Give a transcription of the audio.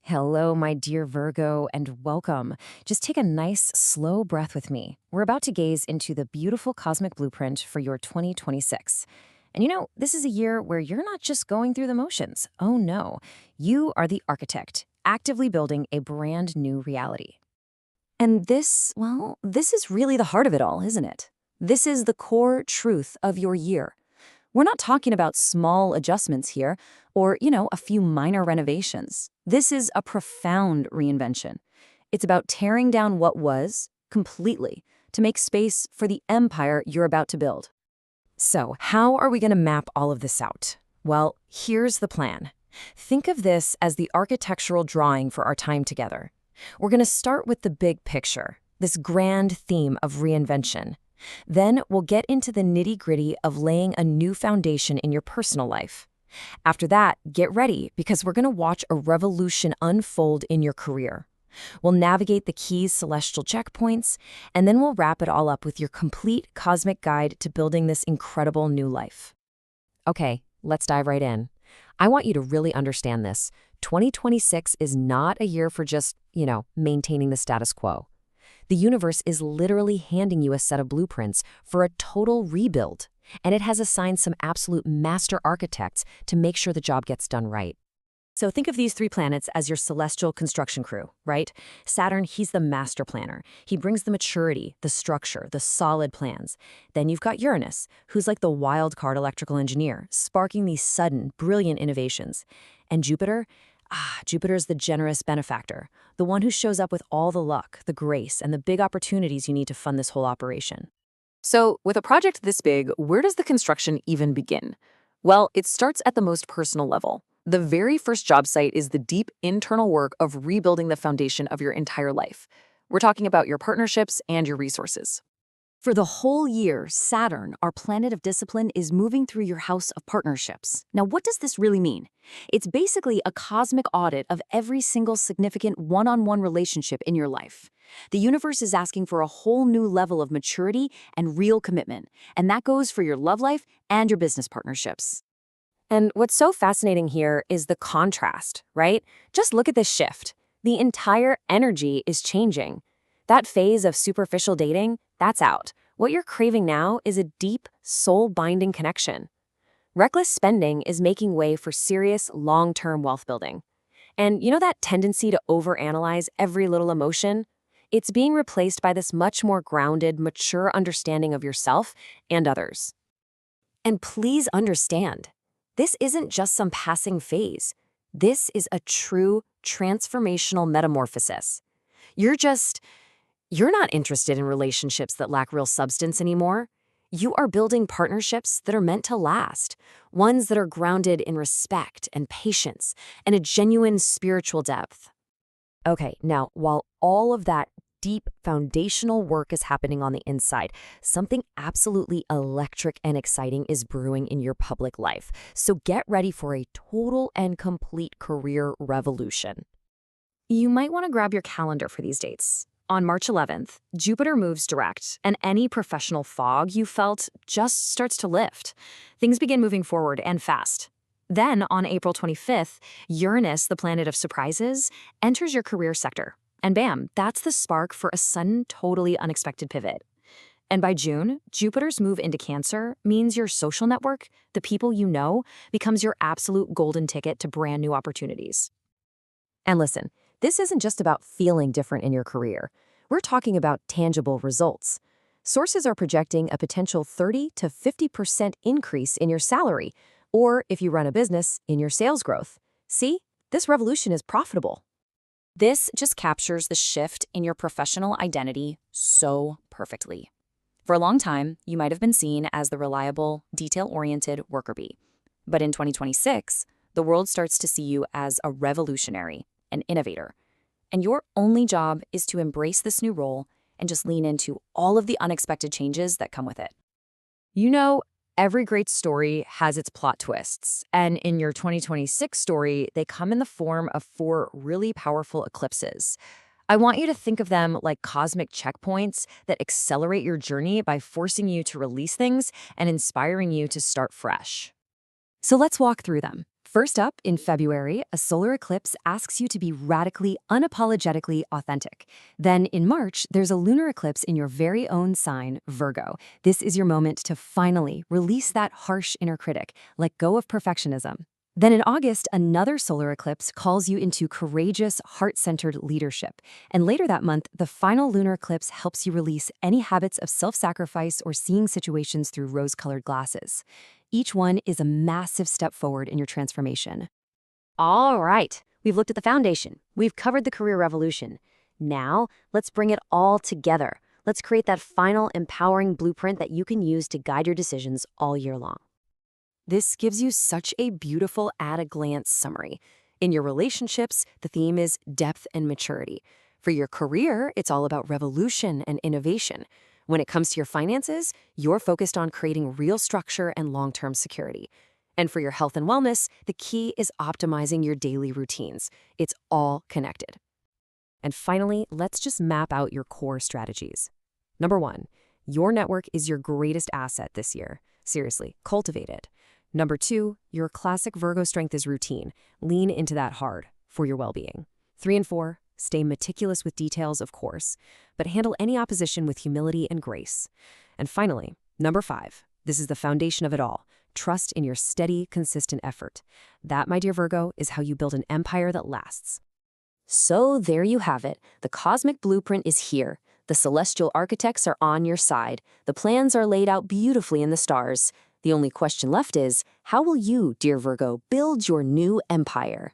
Hello, my dear Virgo, and welcome. Just take a nice, slow breath with me. We're about to gaze into the beautiful cosmic blueprint for your 2026. And this is a year where you're not just going through the motions. Oh no, you are the architect, actively building a brand new reality. And this is really the heart of it all, isn't it? This is the core truth of your year. We're not talking about small adjustments here or, a few minor renovations. This is a profound reinvention. It's about tearing down what was completely to make space for the empire you're about to build. So, how are we going to map all of this out? Well, here's the plan. Think of this as the architectural drawing for our time together. We're going to start with the big picture, this grand theme of reinvention. Then we'll get into the nitty-gritty of laying a new foundation in your personal life. After that, get ready because we're going to watch a revolution unfold in your career. We'll navigate the key celestial checkpoints, and then we'll wrap it all up with your complete cosmic guide to building this incredible new life. Okay, let's dive right in. I want you to really understand this. 2026 is not a year for just, maintaining the status quo. The universe is literally handing you a set of blueprints for a total rebuild, and it has assigned some absolute master architects to make sure the job gets done right. So think of these three planets as your celestial construction crew, right? Saturn, he's the master planner. He brings the maturity, the structure, the solid plans. Then you've got Uranus, who's like the wild card electrical engineer, sparking these sudden, brilliant innovations. And Jupiter's the generous benefactor, the one who shows up with all the luck, the grace, and the big opportunities you need to fund this whole operation. So, with a project this big, where does the construction even begin? Well, it starts at the most personal level. The very first job site is the deep internal work of rebuilding the foundation of your entire life. We're talking about your partnerships and your resources. For the whole year, Saturn, our planet of discipline, is moving through your house of partnerships. Now, what does this really mean? It's basically a cosmic audit of every single significant one-on-one relationship in your life. The universe is asking for a whole new level of maturity and real commitment, and that goes for your love life and your business partnerships. And what's so fascinating here is the contrast, right? Just look at this shift. The entire energy is changing. That phase of superficial dating, that's out. What you're craving now is a deep, soul-binding connection. Reckless spending is making way for serious, long-term wealth building. And that tendency to overanalyze every little emotion? It's being replaced by this much more grounded, mature understanding of yourself and others. And please understand, this isn't just some passing phase. This is a true transformational metamorphosis. You're not interested in relationships that lack real substance anymore. You are building partnerships that are meant to last, ones that are grounded in respect and patience and a genuine spiritual depth. Okay, now, while all of that deep foundational work is happening on the inside, something absolutely electric and exciting is brewing in your public life. So get ready for a total and complete career revolution. You might want to grab your calendar for these dates. On March 11th, Jupiter moves direct, and any professional fog you felt just starts to lift. Things begin moving forward and fast. Then, on April 25th, Uranus, the planet of surprises, enters your career sector. And bam, that's the spark for a sudden, totally unexpected pivot. And by June, Jupiter's move into Cancer means your social network, the people you know, becomes your absolute golden ticket to brand new opportunities. And listen, this isn't just about feeling different in your career. We're talking about tangible results. Sources are projecting a potential 30 to 50% increase in your salary, or if you run a business, in your sales growth. See, this revolution is profitable. This just captures the shift in your professional identity so perfectly. For a long time, you might have been seen as the reliable, detail-oriented worker bee. But in 2026, the world starts to see you as a revolutionary, an innovator. And your only job is to embrace this new role and just lean into all of the unexpected changes that come with it. Every great story has its plot twists. And in your 2026 story, they come in the form of 4 really powerful eclipses. I want you to think of them like cosmic checkpoints that accelerate your journey by forcing you to release things and inspiring you to start fresh. So let's walk through them. First up, in February, a solar eclipse asks you to be radically, unapologetically authentic. Then in March, there's a lunar eclipse in your very own sign, Virgo. This is your moment to finally release that harsh inner critic, let go of perfectionism. Then in August, another solar eclipse calls you into courageous, heart-centered leadership. And later that month, the final lunar eclipse helps you release any habits of self-sacrifice or seeing situations through rose-colored glasses. Each one is a massive step forward in your transformation. All right, we've looked at the foundation. We've covered the career revolution. Now, let's bring it all together. Let's create that final empowering blueprint that you can use to guide your decisions all year long. This gives you such a beautiful at-a-glance summary. In your relationships, the theme is depth and maturity. For your career, it's all about revolution and innovation. When it comes to your finances, you're focused on creating real structure and long-term security. And for your health and wellness, the key is optimizing your daily routines. It's all connected. And finally, let's just map out your core strategies. Number 1, your network is your greatest asset this year. Seriously, cultivate it. Number 2, your classic Virgo strength is routine. Lean into that hard for your well-being. 3 and 4, stay meticulous with details, of course, but handle any opposition with humility and grace. And finally, number 5, this is the foundation of it all. Trust in your steady, consistent effort. That, my dear Virgo, is how you build an empire that lasts. So there you have it. The cosmic blueprint is here. The celestial architects are on your side. The plans are laid out beautifully in the stars. The only question left is, how will you, dear Virgo, build your new empire?